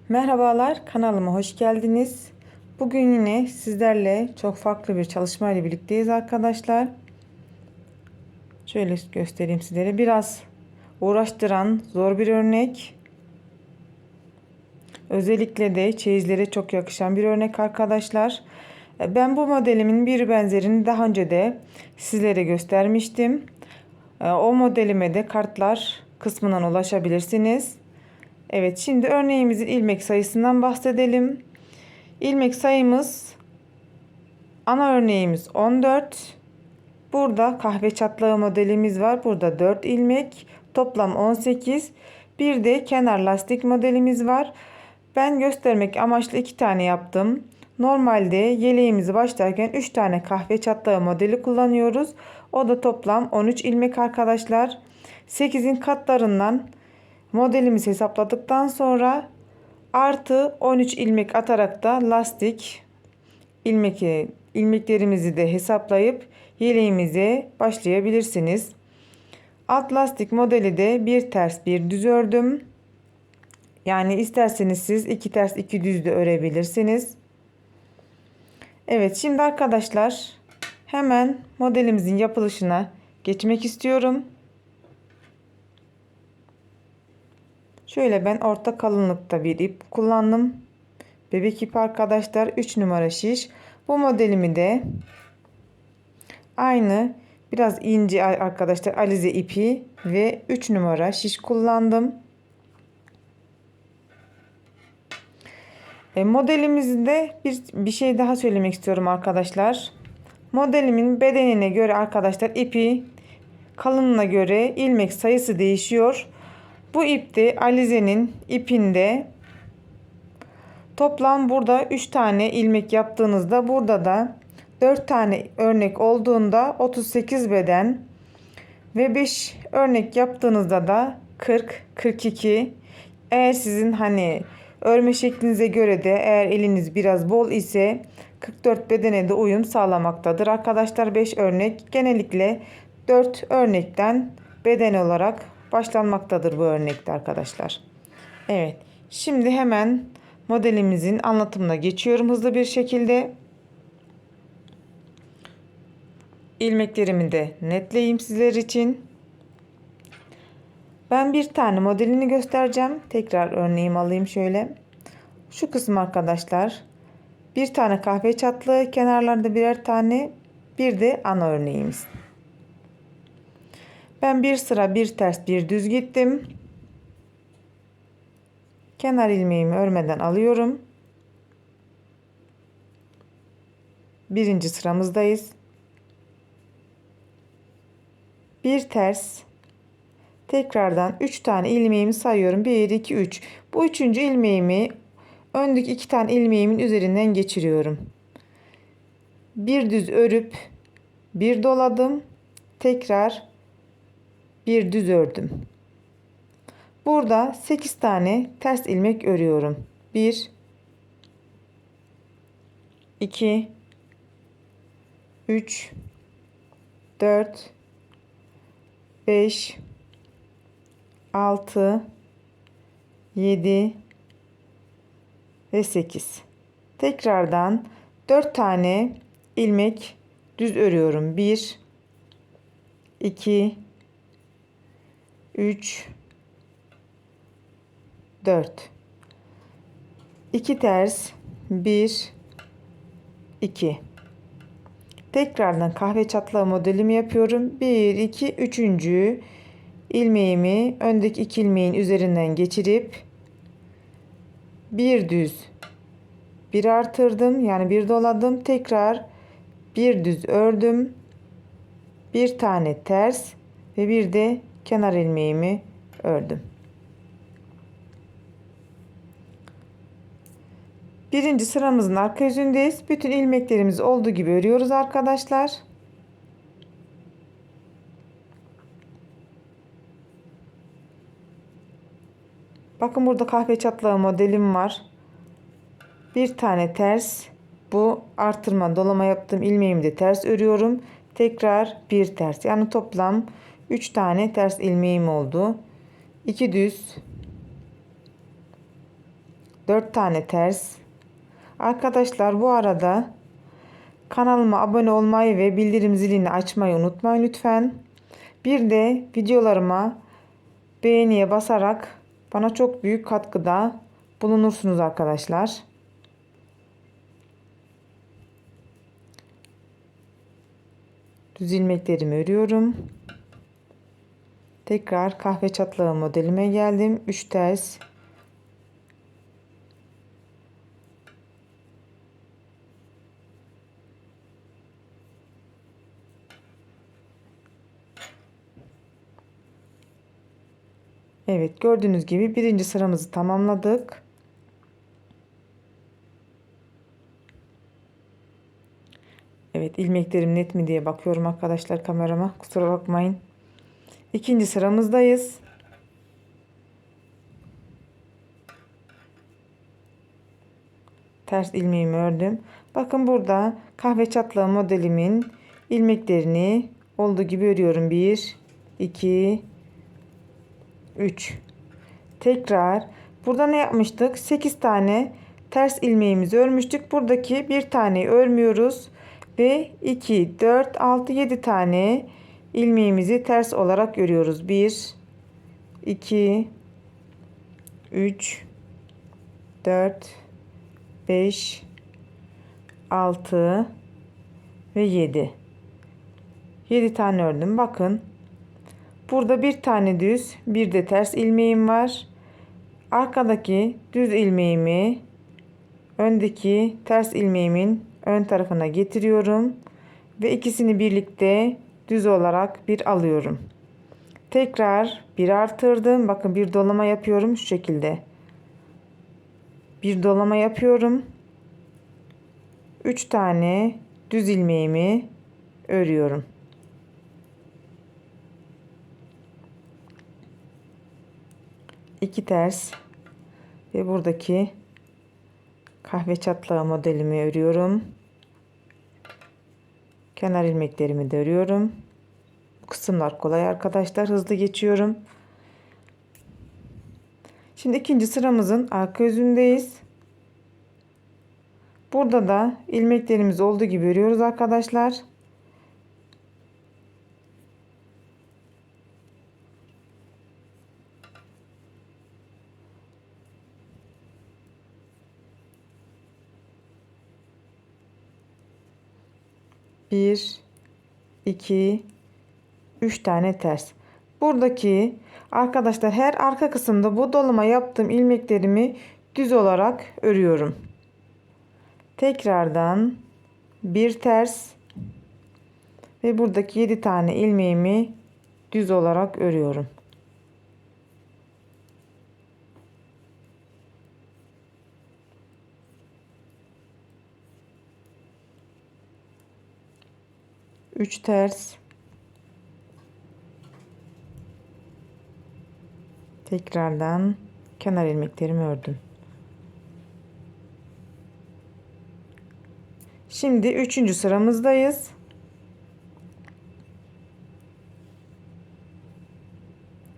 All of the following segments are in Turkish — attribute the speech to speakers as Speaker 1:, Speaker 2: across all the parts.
Speaker 1: Merhabalar, kanalıma hoş geldiniz. Bugün yine sizlerle çok farklı bir çalışma ile birlikteyiz arkadaşlar. Şöyle göstereyim sizlere. Biraz uğraştıran zor bir örnek. Özellikle de çeyizlere çok yakışan bir örnek arkadaşlar. Ben bu modelimin bir benzerini daha önce de sizlere göstermiştim. O modelime de kartlar kısmından ulaşabilirsiniz. Evet, şimdi örneğimizin ilmek sayısından bahsedelim. İlmek sayımız, ana örneğimiz 14. Burada kahve çatlağı modelimiz var. Burada 4 ilmek, toplam 18. Bir de kenar lastik modelimiz var. Ben göstermek amaçlı 2 tane yaptım. Normalde yeleğimizi başlarken 3 tane kahve çatlağı modeli kullanıyoruz. O da toplam 13 ilmek arkadaşlar. 8'in katlarından modelimizi hesapladıktan sonra artı 13 ilmek atarak da lastik ilmeklerimizi de hesaplayıp yeleğimize başlayabilirsiniz. Alt lastik modeli de bir ters bir düz ördüm. Yani isterseniz siz 2 ters 2 düz de örebilirsiniz. Evet, şimdi arkadaşlar hemen modelimizin yapılışına geçmek istiyorum. Şöyle ben orta kalınlıkta bir ip kullandım. Bebek ipi arkadaşlar, 3 numara şiş. Bu modelimi de aynı biraz ince arkadaşlar alize ipi ve 3 numara şiş kullandım. Modelimizde bir şey daha söylemek istiyorum arkadaşlar. Modelimin bedenine göre arkadaşlar ipi kalınlığına göre ilmek sayısı değişiyor. Bu ipte alizenin ipinde toplam burada 3 tane ilmek yaptığınızda burada da 4 tane örnek olduğunda 38 beden ve 5 örnek yaptığınızda da 40-42. Eğer sizin hani örme şeklinize göre de eğer eliniz biraz bol ise 44 bedene de uyum sağlamaktadır. Arkadaşlar 5 örnek genellikle 4 örnekten beden olarak başlanmaktadır bu örnekte arkadaşlar. Evet, şimdi hemen modelimizin anlatımına geçiyorum hızlı bir şekilde. İlmeklerimi de netleyeyim sizler için. Ben bir tane modelini göstereceğim. Tekrar örneğimi alayım şöyle. Şu kısım arkadaşlar. Bir tane kahve çatlı, kenarlarda birer tane, bir de ana örneğimiz. Ben bir sıra bir ters bir düz gittim. Kenar ilmeğimi örmeden alıyorum. Birinci sıramızdayız. Bir ters. Tekrardan 3 tane ilmeğimi sayıyorum. 1, 2, 3. Bu üçüncü ilmeğimi öndeki 2 tane ilmeğimin üzerinden geçiriyorum. Bir düz örüp bir doladım. Tekrar bir düz ördüm. Burada 8 tane ters ilmek örüyorum. 1 2 3 4 5 6 7 ve 8. Tekrardan 4 tane ilmek düz örüyorum. 1 2 3 4. 2 ters 1 2. Tekrardan kahve çatlağı modelimi yapıyorum. 1 2 3. ilmeğimi öndeki 2 ilmeğin üzerinden geçirip bir düz bir artırdım, yani bir doladım, tekrar bir düz ördüm, bir tane ters ve bir de kenar ilmeğimi ördüm. Birinci sıramızın arka yüzündeyiz. Bütün ilmeklerimizi olduğu gibi örüyoruz arkadaşlar. Bakın burada kahve çatlağı modelim var. Bir tane ters, bu artırma dolama yaptığım ilmeğimi de ters örüyorum. Tekrar bir ters. Yani toplam 3 tane ters ilmeğim oldu. 2 düz, 4 tane ters. Arkadaşlar bu arada kanalıma abone olmayı ve bildirim zilini açmayı unutmayın lütfen. Bir de videolarıma beğeniye basarak bana çok büyük katkıda bulunursunuz arkadaşlar. Düz ilmeklerimi örüyorum. Tekrar kahve çatlağı modelime geldim. 3 ters. Evet, gördüğünüz gibi birinci sıramızı tamamladık. Evet, ilmeklerim net mi diye bakıyorum arkadaşlar kamerama. Kusura bakmayın. İkinci sıramızdayız. Ters ilmeğimi ördüm. Bakın burada kahve çatlağı modelimin ilmeklerini olduğu gibi örüyorum. 1, 2, 3. Tekrar burada ne yapmıştık? 8 tane ters ilmeğimizi örmüştük. Buradaki bir taneyi örmüyoruz ve 2, 4, 6, 7 tane ilmeğimizi ters olarak örüyoruz. 1, 2, 3, 4, 5, 6 ve 7. 7 tane ördüm. Bakın. Burada bir tane düz, bir de ters ilmeğim var. Arkadaki düz ilmeğimi öndeki ters ilmeğimin ön tarafına getiriyorum ve ikisini birlikte düz olarak bir alıyorum. Tekrar bir artırdım. Bakın bir dolama yapıyorum şu şekilde. Bir dolama yapıyorum. 3 tane düz ilmeğimi örüyorum. İki ters ve buradaki kahve çatlağı modelimi örüyorum. Kenar ilmeklerimi de örüyorum. Bu kısımlar kolay arkadaşlar. Hızlı geçiyorum. Şimdi ikinci sıramızın arka yüzündeyiz. Burada da ilmeklerimiz olduğu gibi örüyoruz arkadaşlar. Bir, iki, üç tane ters. Buradaki arkadaşlar her arka kısımda bu dolama yaptığım ilmeklerimi düz olarak örüyorum. Tekrardan bir ters ve buradaki 7 tane ilmeğimi düz olarak örüyorum. Üç ters. Tekrardan kenar ilmeklerimi ördüm. Şimdi üçüncü sıramızdayız.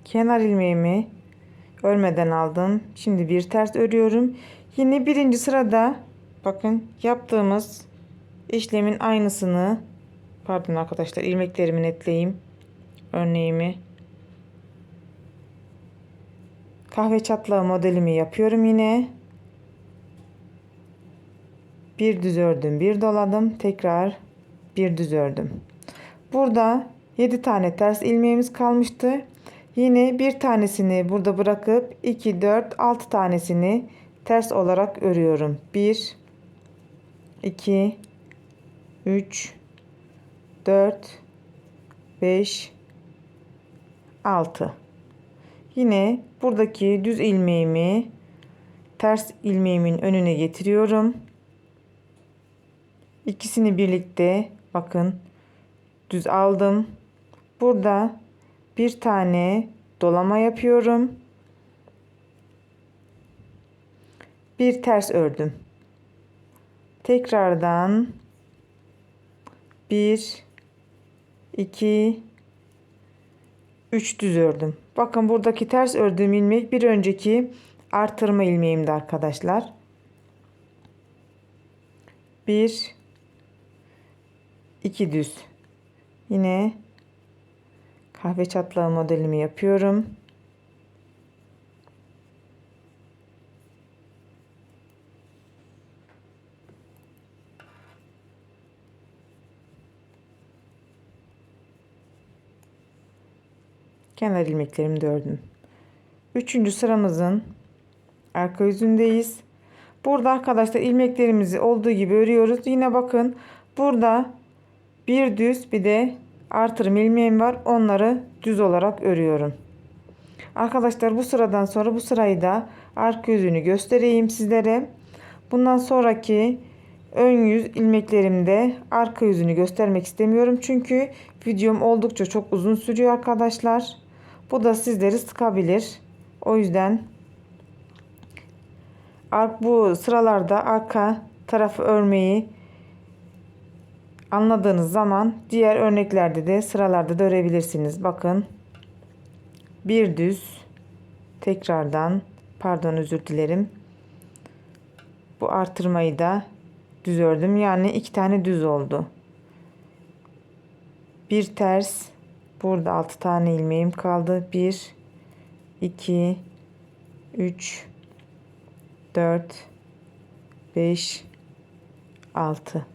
Speaker 1: Kenar ilmeğimi örmeden aldım. Şimdi bir ters örüyorum. Yine birinci sırada bakın yaptığımız işlemin aynısını, pardon arkadaşlar, ilmeklerimi netleyeyim. Örneğimi kahve çatlağı modelimi yapıyorum yine. Bir düz ördüm, bir doladım, tekrar bir düz ördüm. Burada 7 tane ters ilmeğimiz kalmıştı. Yine bir tanesini burada bırakıp 2, 4, 6 tanesini ters olarak örüyorum. 1, 2, 3, 4, 5, 6. Yine buradaki düz ilmeğimi ters ilmeğimin önüne getiriyorum. İkisini birlikte bakın düz aldım. Burada bir tane dolama yapıyorum. Bir ters ördüm. Tekrardan 1 2 3 düz ördüm. Bakın buradaki ters ördüğüm ilmek bir önceki artırma ilmeğimdi arkadaşlar. 1 2 düz. Yine kahve çatlağı modelimi yapıyorum. Kenar ilmeklerimi de ördüm. Üçüncü sıramızın arka yüzündeyiz. Burada arkadaşlar ilmeklerimizi olduğu gibi örüyoruz. Yine bakın burada bir düz bir de artırım ilmeğim var. Onları düz olarak örüyorum. Arkadaşlar bu sıradan sonra bu sırayı da arka yüzünü göstereyim sizlere. Bundan sonraki ön yüz ilmeklerimde arka yüzünü göstermek istemiyorum. Çünkü videom oldukça çok uzun sürüyor arkadaşlar. Bu da sizleri sıkabilir. O yüzden bu sıralarda arka tarafı örmeyi anladığınız zaman diğer örneklerde de sıralarda da örebilirsiniz. Bakın bir düz, tekrardan pardon, özür dilerim. Bu artırmayı da düz ördüm. Yani iki tane düz oldu. Bir ters. Burada 6 tane ilmeğim kaldı. 1 2 3 4 5 6.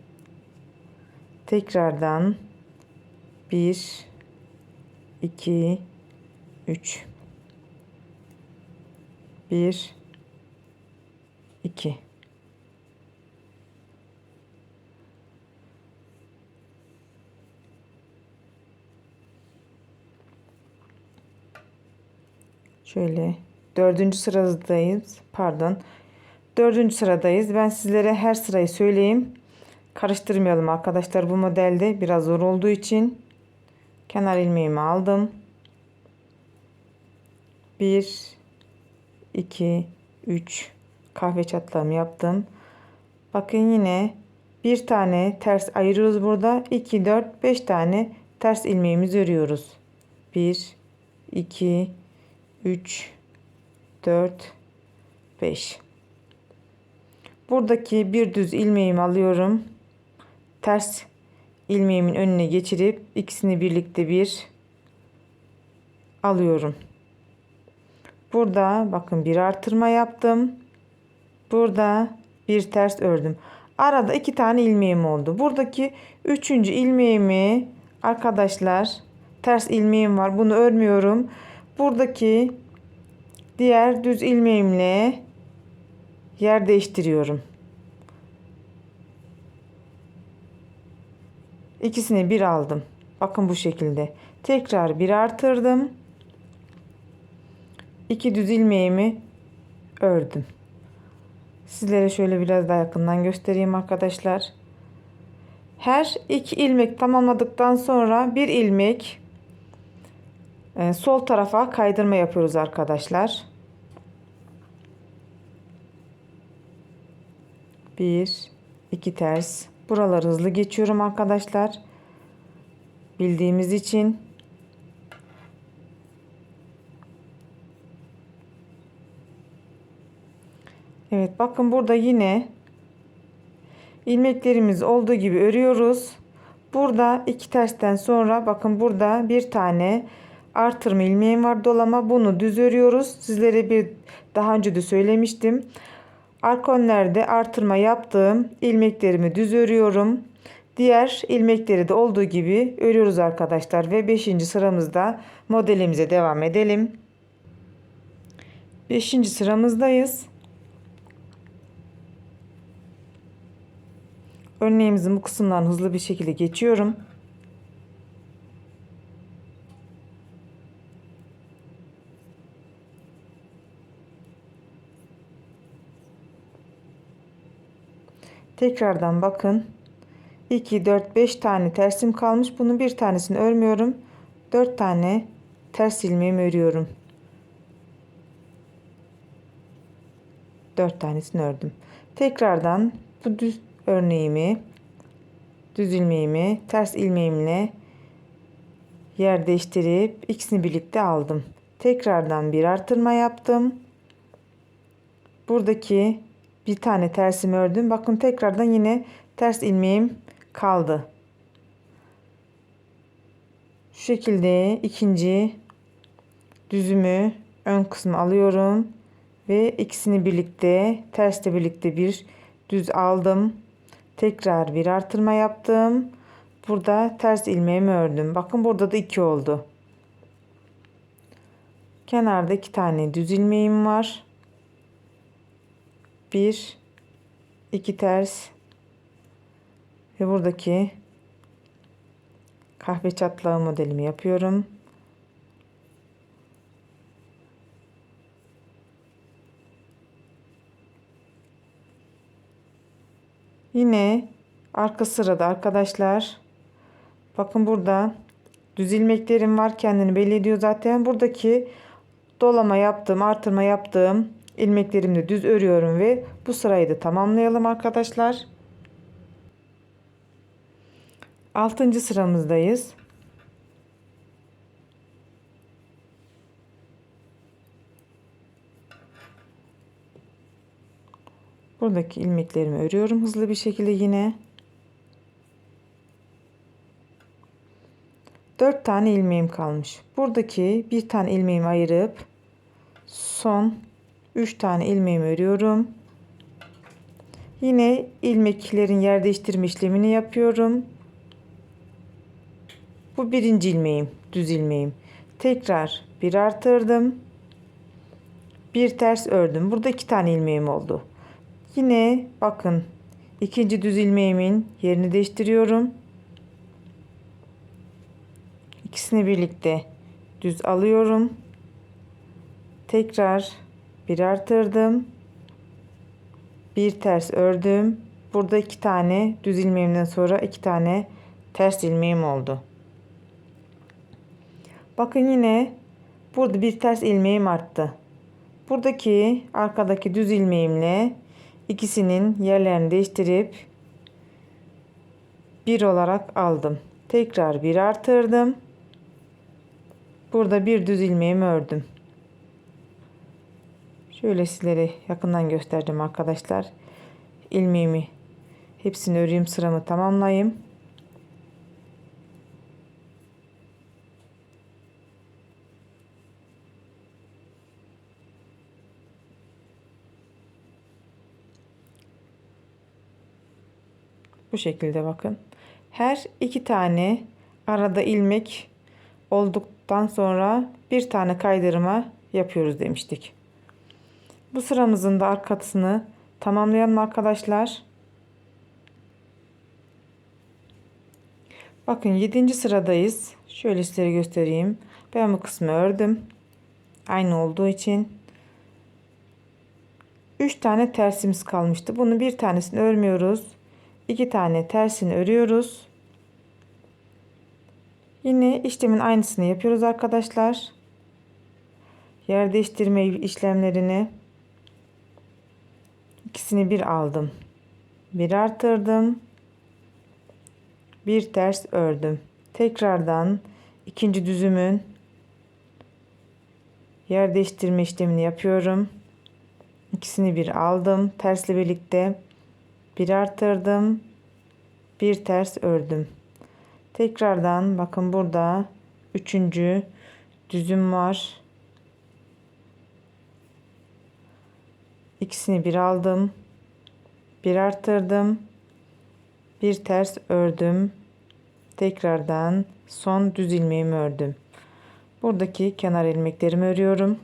Speaker 1: Tekrardan 1 2 3 1 2. Şöyle dördüncü sıradayız. Pardon. Dördüncü sıradayız. Ben sizlere her sırayı söyleyeyim. Karıştırmayalım arkadaşlar. Bu modelde biraz zor olduğu için kenar ilmeğimi aldım. 1 2 3 kahve çatlağımı yaptım. Bakın yine bir tane ters ayırıyoruz burada. 2 4 5 tane ters ilmeğimizi örüyoruz. 1 2 3 4 5. Buradaki bir düz ilmeğimi alıyorum. Ters ilmeğimin önüne geçirip ikisini birlikte bir alıyorum. Burada bakın bir artırma yaptım. Burada bir ters ördüm. Arada iki tane ilmeğim oldu. Buradaki üçüncü ilmeğimi arkadaşlar, ters ilmeğim var. Bunu örmüyorum. Buradaki diğer düz ilmeğimle yer değiştiriyorum. İkisini bir aldım. Bakın bu şekilde. Tekrar bir artırdım. İki düz ilmeğimi ördüm. Sizlere şöyle biraz daha yakından göstereyim arkadaşlar. Her iki ilmek tamamladıktan sonra bir ilmek sol tarafa kaydırma yapıyoruz arkadaşlar. Bir, iki ters. Buraları hızlı geçiyorum arkadaşlar. Bildiğimiz için. Evet, bakın burada yine ilmeklerimiz olduğu gibi örüyoruz. Burada iki tersten sonra bakın burada bir tane artırma ilmeğim var dolama. Bunu düz örüyoruz. Sizlere daha önce de söylemiştim. Arka önlerde artırma yaptığım ilmeklerimi düz örüyorum. Diğer ilmekleri de olduğu gibi örüyoruz arkadaşlar. Ve 5. sıramızda modelimize devam edelim. 5. sıramızdayız. Örneğimizin bu kısımlarını hızlı bir şekilde geçiyorum. Tekrardan bakın. 2, 4, 5 tane tersim kalmış. Bunun bir tanesini örmüyorum. 4 tane ters ilmeğimi örüyorum. 4 tanesini ördüm. Tekrardan bu düz örneğimi, düz ilmeğimi ters ilmeğimle yer değiştirip ikisini birlikte aldım. Tekrardan bir artırma yaptım. Buradaki bir tane tersimi ördüm. Bakın tekrardan yine ters ilmeğim kaldı. Şu şekilde ikinci düzümü ön kısmı alıyorum ve ikisini birlikte tersle birlikte bir düz aldım. Tekrar bir artırma yaptım. Burada ters ilmeğimi ördüm. Bakın burada da 2 oldu. Kenarda 2 tane düz ilmeğim var. 1 2 ters ve buradaki kahve çatlağı modelimi yapıyorum. Yine arka sırada arkadaşlar, bakın burada düz ilmeklerim var, kendini belli ediyor zaten. Buradaki dolama yaptığım, artırma yaptığım ilmeklerimi de düz örüyorum ve bu sırayı da tamamlayalım arkadaşlar. 6. sıramızdayız. Buradaki ilmeklerimi örüyorum hızlı bir şekilde yine. 4 tane ilmeğim kalmış. Buradaki bir tane ilmeğimi ayırıp son 3 tane ilmeğimi örüyorum. Yine ilmeklerin yer değiştirme işlemini yapıyorum. Bu birinci ilmeğim, düz ilmeğim. Tekrar bir artırdım. Bir ters ördüm. Burada 2 tane ilmeğim oldu. Yine bakın ikinci düz ilmeğimin yerini değiştiriyorum. İkisini birlikte düz alıyorum. Tekrar bir artırdım. Bir ters ördüm. Burada 2 tane düz ilmeğimden sonra 2 tane ters ilmeğim oldu. Bakın yine burada bir ters ilmeğim arttı. Buradaki arkadaki düz ilmeğimle ikisinin yerlerini değiştirip bir olarak aldım. Tekrar bir artırdım. Burada bir düz ilmeğimi ördüm. Şöyle sizlere yakından göstereceğim arkadaşlar. İlmeğimi hepsini öreyim, sıramı tamamlayayım. Bu şekilde bakın. Her 2 tane arada ilmek olduktan sonra bir tane kaydırma yapıyoruz demiştik. Bu sıramızın da arkasını tamamlayalım arkadaşlar. Bakın 7. sıradayız. Şöyle size göstereyim. Ben bu kısmı ördüm. Aynı olduğu için 3 tane tersimiz kalmıştı. Bunu bir tanesini örmüyoruz. 2 tane tersini örüyoruz. Yine işlemin aynısını yapıyoruz arkadaşlar. Yer değiştirme işlemlerini ikisini bir aldım. Bir artırdım. Bir ters ördüm. Tekrardan ikinci düzümün yer değiştirme işlemini yapıyorum. İkisini bir aldım. Tersle birlikte bir artırdım. Bir ters ördüm. Tekrardan bakın burada üçüncü düzüm var. İkisini bir aldım. Bir artırdım. Bir ters ördüm. Tekrardan son düz ilmeğimi ördüm. Buradaki kenar ilmeklerimi örüyorum.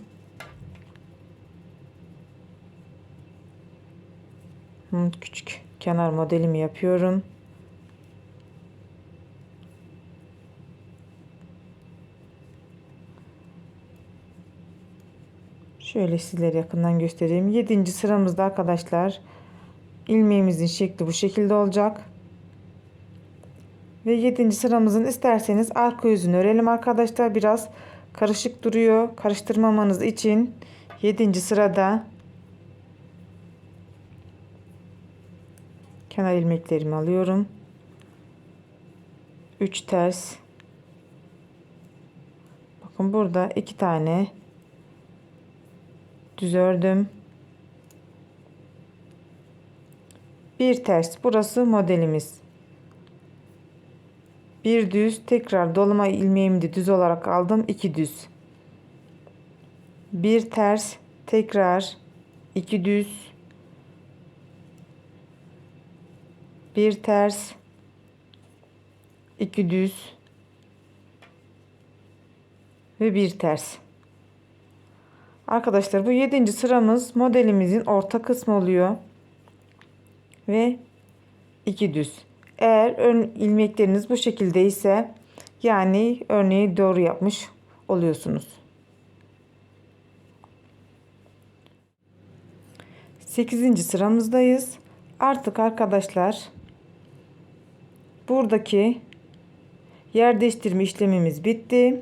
Speaker 1: Küçük kenar modelimi yapıyorum. Şöyle sizlere yakından göstereyim. 7. sıramızda arkadaşlar ilmeğimizin şekli bu şekilde olacak. Ve 7. sıramızın isterseniz arka yüzünü örelim arkadaşlar. Biraz karışık duruyor. Karıştırmamanız için 7. sırada Kenar ilmeklerimi alıyorum. 3 ters. Bakın burada 2 tane düz ördüm. Bir ters. Burası modelimiz. Bir düz, tekrar dolama ilmeğimi de düz olarak aldım. 2 düz. Bir ters, tekrar 2 düz. Bir ters, 2 düz ve bir ters. Arkadaşlar bu 7. sıramız modelimizin orta kısmı oluyor. Ve 2 düz. Eğer ön ilmekleriniz bu şekilde ise yani örneği doğru yapmış oluyorsunuz. 8. sıramızdayız. Artık arkadaşlar buradaki yer değiştirme işlemimiz bitti.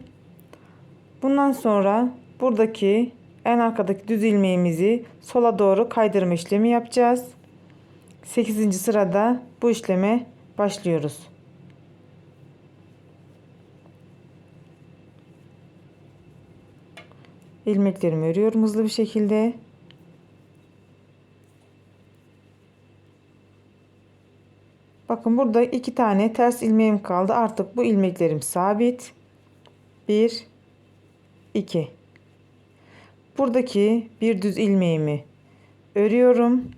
Speaker 1: Bundan sonra buradaki en arkadaki düz ilmeğimizi sola doğru kaydırma işlemi yapacağız. 8. sırada bu işleme başlıyoruz. İlmeklerimi örüyorum hızlı bir şekilde. Bakın burada 2 tane ters ilmeğim kaldı. Artık bu ilmeklerim sabit. 1 2. Buradaki bir düz ilmeğimi örüyorum.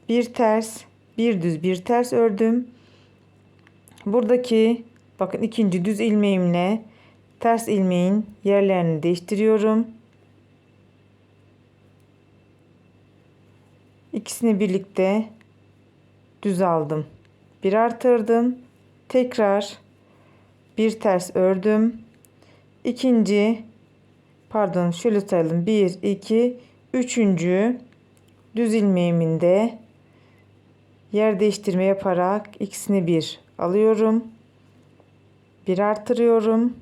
Speaker 1: Bir ters, bir düz, bir ters ördüm. Buradaki bakın ikinci düz ilmeğimle ters ilmeğin yerlerini değiştiriyorum. İkisini birlikte düz aldım. Bir artırdım. Tekrar bir ters ördüm. Şöyle sayalım. 1 2 üçüncü düz ilmeğimin de yer değiştirme yaparak ikisini bir alıyorum. Bir artırıyorum.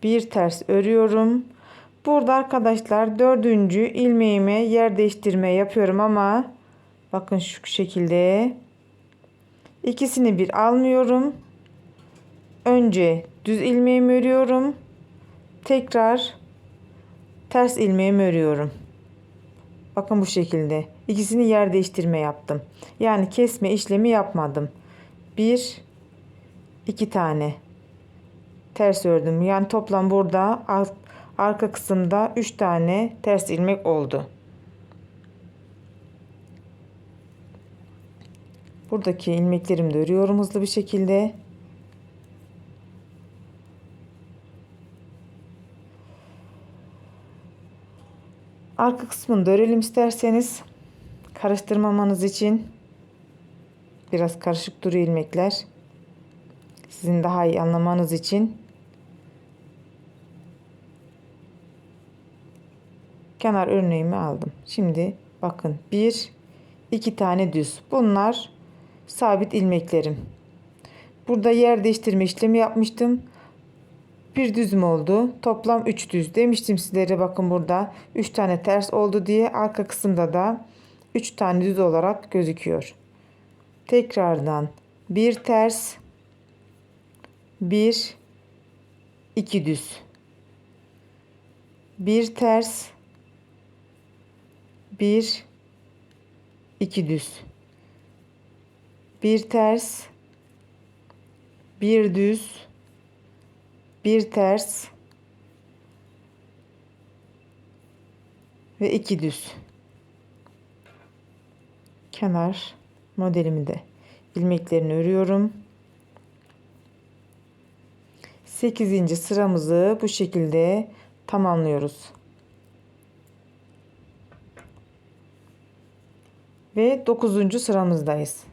Speaker 1: Bir ters örüyorum. Burada arkadaşlar 4. ilmeğime yer değiştirme yapıyorum ama bakın şu şekilde ikisini bir almıyorum. Önce düz ilmeğimi örüyorum. Tekrar ters ilmeğimi örüyorum. Bakın bu şekilde. İkisini yer değiştirme yaptım. Yani kesme işlemi yapmadım. 2 tane ters ördüm. Yani toplam burada arka kısımda 3 tane ters ilmek oldu. Buradaki ilmeklerimi de örüyorum hızlı bir şekilde. Arka kısmını da örelim isterseniz. Karıştırmamanız için. Biraz karışık duruyor ilmekler. Sizin daha iyi anlamanız için. Kenar örneğimi aldım. Şimdi bakın 2 tane düz. Bunlar sabit ilmeklerim. Burada yer değiştirme işlemi yapmıştım. Bir düzüm oldu. Toplam 3 düz. Demiştim sizlere bakın burada 3 tane ters oldu diye. Arka kısımda da 3 tane düz olarak gözüküyor. Tekrardan bir ters, 2 düz. Bir ters, 2 düz. Bir ters, bir düz, bir ters ve 2 düz. Kenar modelimi de ilmeklerini örüyorum. 8. sıramızı bu şekilde tamamlıyoruz. Ve 9. sıramızdayız.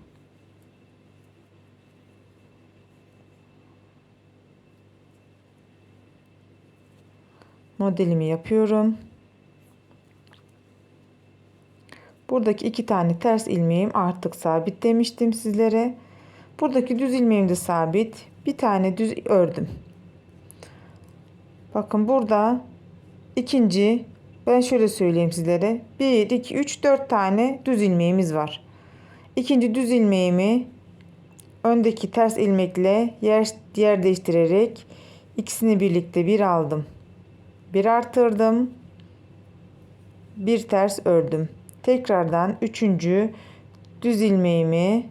Speaker 1: Modelimi yapıyorum. Buradaki 2 tane ters ilmeğim artık sabit demiştim sizlere. Buradaki düz ilmeğim de sabit. Bir tane düz ördüm. Bakın burada Ben şöyle söyleyeyim sizlere. 1, 2, 3, 4 tane düz ilmeğimiz var. İkinci düz ilmeğimi öndeki ters ilmekle yer değiştirerek ikisini birlikte bir aldım. Bir artırdım. Bir ters ördüm. Tekrardan üçüncü düz ilmeğimi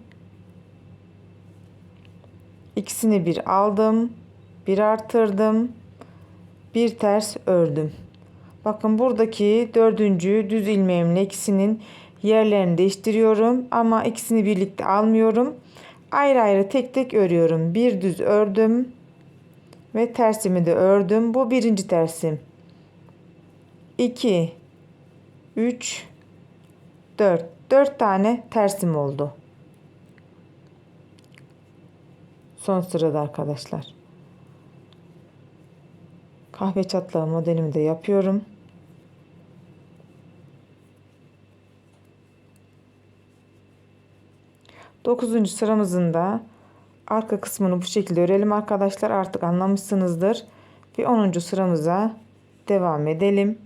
Speaker 1: ikisini bir aldım. Bir artırdım. Bir ters ördüm. Bakın buradaki dördüncü düz ilmeğimle ikisinin yerlerini değiştiriyorum. Ama ikisini birlikte almıyorum. Ayrı ayrı tek tek örüyorum. Bir düz ördüm. Ve tersimi de ördüm. Bu birinci tersim. 2, 3, 4. 4 tane tersim oldu. Son sırada arkadaşlar. Kahve çatlağı modelimi de yapıyorum. Dokuzuncu sıramızın da arka kısmını bu şekilde örelim arkadaşlar. Artık anlamışsınızdır. Ve 10. sıramıza devam edelim.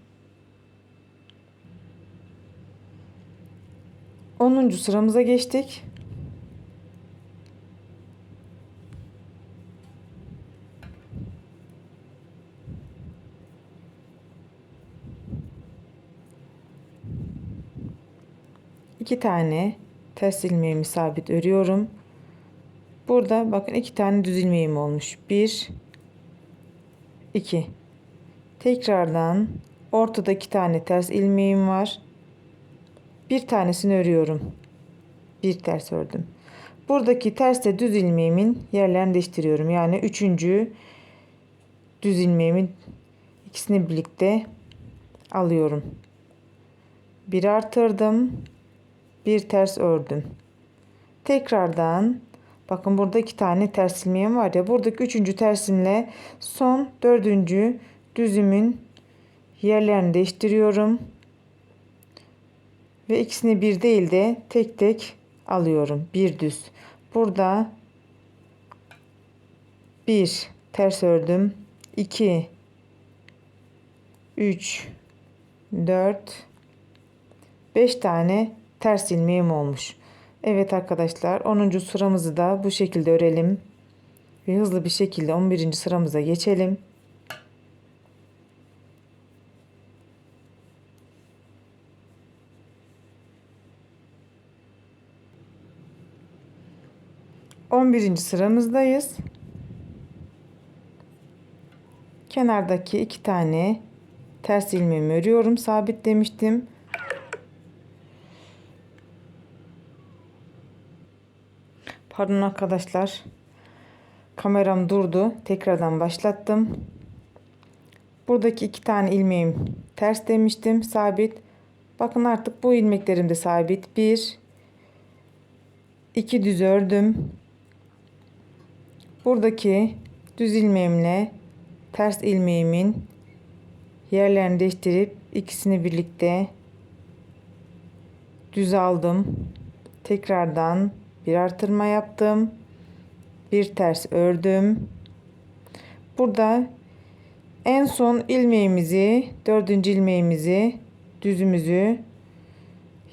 Speaker 1: 10. sıramıza geçtik. İki tane ters ilmeğimi sabit örüyorum. Burada bakın 2 tane düz ilmeğim olmuş. 1, 2. Tekrardan ortada 2 tane ters ilmeğim var. Bir tanesini örüyorum. Bir ters ördüm. Buradaki tersle düz ilmeğimin yerlerini değiştiriyorum. Yani üçüncü düz ilmeğimin ikisini birlikte alıyorum. Bir artırdım. Bir ters ördüm. Tekrardan bakın burada 2 tane ters ilmeğim var ya. Buradaki üçüncü tersimle son dördüncü düzümün yerlerini değiştiriyorum. Ve ikisini bir değil de tek tek alıyorum. Bir düz. Burada bir ters ördüm. 2, 3, 4, 5 tane ters ilmeğim olmuş. Evet arkadaşlar 10. sıramızı da bu şekilde örelim. Ve hızlı bir şekilde 11. sıramıza geçelim. Birinci sıramızdayız. Kenardaki 2 tane ters ilmeğimi örüyorum. Sabitlemiştim. Pardon arkadaşlar. Kameram durdu. Tekrardan başlattım. Buradaki 2 tane ilmeğim ters demiştim. Sabit. Bakın artık bu ilmeklerim de sabit. 1, 2 düz ördüm. Buradaki düz ilmeğimle ters ilmeğimin yerlerini değiştirip ikisini birlikte düz aldım. Tekrardan bir artırma yaptım. Bir ters ördüm. Burada en son ilmeğimizi, dördüncü ilmeğimizi, düzümüzü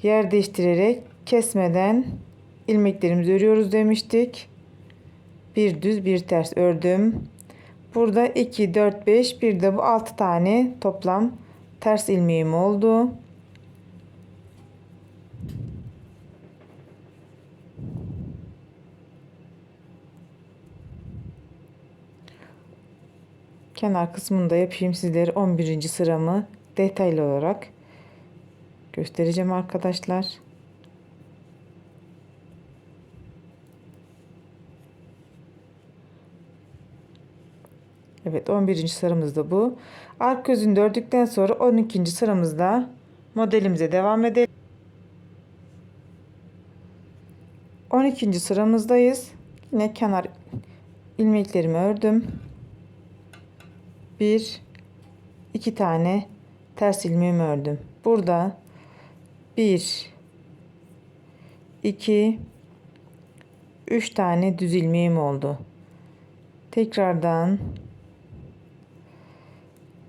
Speaker 1: yer değiştirerek kesmeden ilmeklerimizi örüyoruz demiştik. Bir düz bir ters ördüm. Burada 2, 4, 5 bir de bu 6 tane toplam ters ilmeğim oldu. Kenar kısmını da yapayım sizlere 11. sıramı detaylı olarak göstereceğim arkadaşlar. Evet 11. sıramız da bu. Arka yüzünü ördükten sonra 12. sıramızda modelimize devam edelim. 12. sıramızdayız. Yine kenar ilmeklerimi ördüm. 1, 2 tane ters ilmeğimi ördüm. Burada 1, 2, 3 tane düz ilmeğim oldu. Tekrardan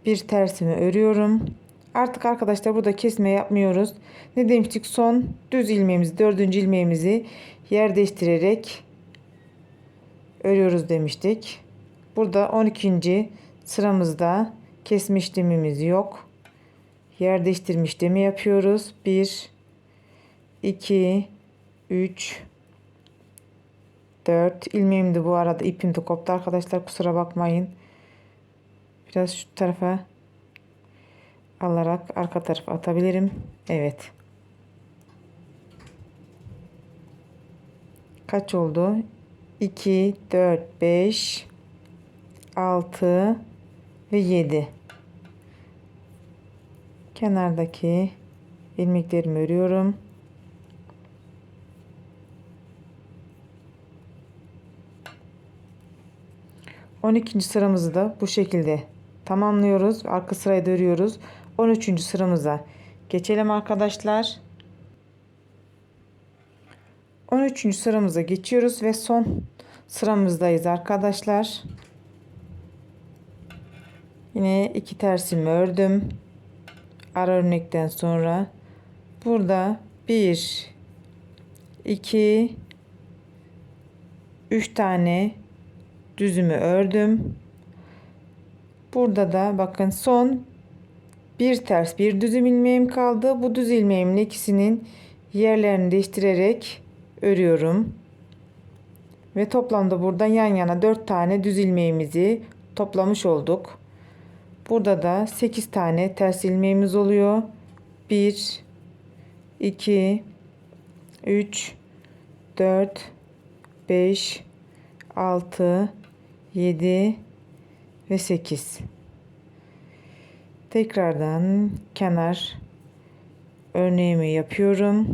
Speaker 1: bir tersimi örüyorum. Artık arkadaşlar burada kesme yapmıyoruz. Ne demiştik? Son düz ilmeğimizi, dördüncü ilmeğimizi yer değiştirerek örüyoruz demiştik. Burada 12. sıramızda kesme işlemimiz yok. Yer değiştirme işlemi yapıyoruz. 1 2 3 4 ilmeğim de bu arada ipim de koptu arkadaşlar, kusura bakmayın. Biraz şu tarafa alarak arka tarafa atabilirim. Evet. Kaç oldu? 2 4 5 6 ve 7. Kenardaki ilmeklerimi örüyorum. On ikinci sıramızı da bu şekilde tamamlıyoruz. Arka sırayı da örüyoruz. 13. sıramıza geçelim arkadaşlar. 13. sıramıza geçiyoruz ve son sıramızdayız arkadaşlar. Yine iki tersimi ördüm. Ara örnekten sonra burada 1 2 3 tane düzümü ördüm. Burada da bakın son bir ters bir düzüm ilmeğim kaldı. Bu düz ilmeğimin ikisinin yerlerini değiştirerek örüyorum. Ve toplamda burada yan yana 4 tane düz ilmeğimizi toplamış olduk. Burada da 8 tane ters ilmeğimiz oluyor. 1 2 3 4 5 6 7 ve 8. Tekrardan kenar örneğimi yapıyorum.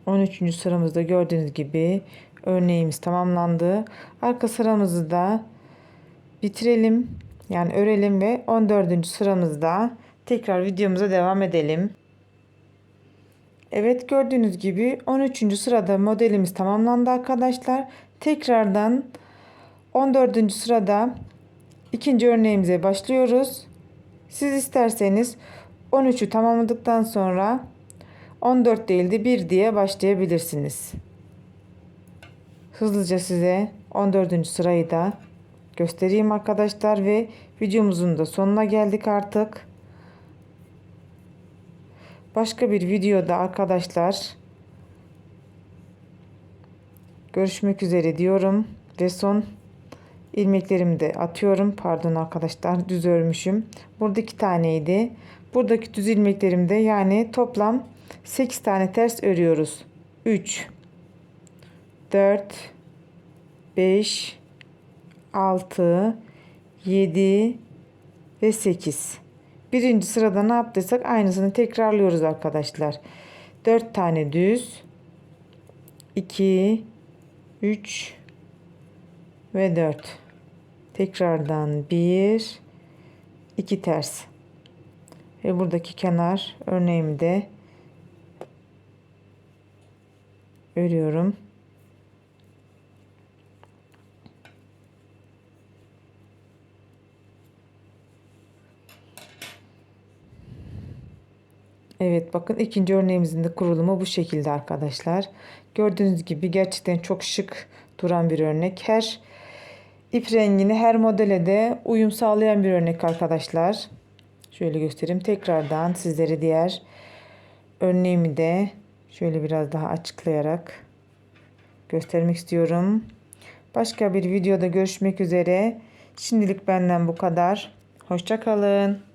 Speaker 1: On üçüncü sıramızda gördüğünüz gibi örneğimiz tamamlandı. Arka sıramızı da bitirelim. Yani örelim ve 14. sıramızda tekrar videomuza devam edelim. Evet, gördüğünüz gibi 13. sırada modelimiz tamamlandı arkadaşlar. Tekrardan 14. sırada ikinci örneğimize başlıyoruz. Siz isterseniz 13'ü tamamladıktan sonra 14 değil de 1 diye başlayabilirsiniz. Hızlıca size 14. sırayı da göstereyim arkadaşlar ve videomuzun da sonuna geldik artık. Başka bir videoda arkadaşlar görüşmek üzere diyorum ve son ilmeklerimi de atıyorum. Pardon arkadaşlar, düz örmüşüm. Burada 2 taneydi. Buradaki düz ilmeklerimde yani toplam 8 tane ters örüyoruz. 3 4 5 6 7 ve 8. Birinci sırada ne yaptıysak aynısını tekrarlıyoruz arkadaşlar. 4 tane düz, 2 3 ve 4. Tekrardan 1 2 ters. Ve buradaki kenar örneğimi de örüyorum. Evet, bakın ikinci örneğimizin de kurulumu bu şekilde arkadaşlar. Gördüğünüz gibi gerçekten çok şık duran bir örnek. Her ip rengini her modele de uyum sağlayan bir örnek arkadaşlar. Şöyle göstereyim tekrardan sizlere diğer örneğimi de şöyle biraz daha açıklayarak göstermek istiyorum. Başka bir videoda görüşmek üzere. Şimdilik benden bu kadar. Hoşça kalın.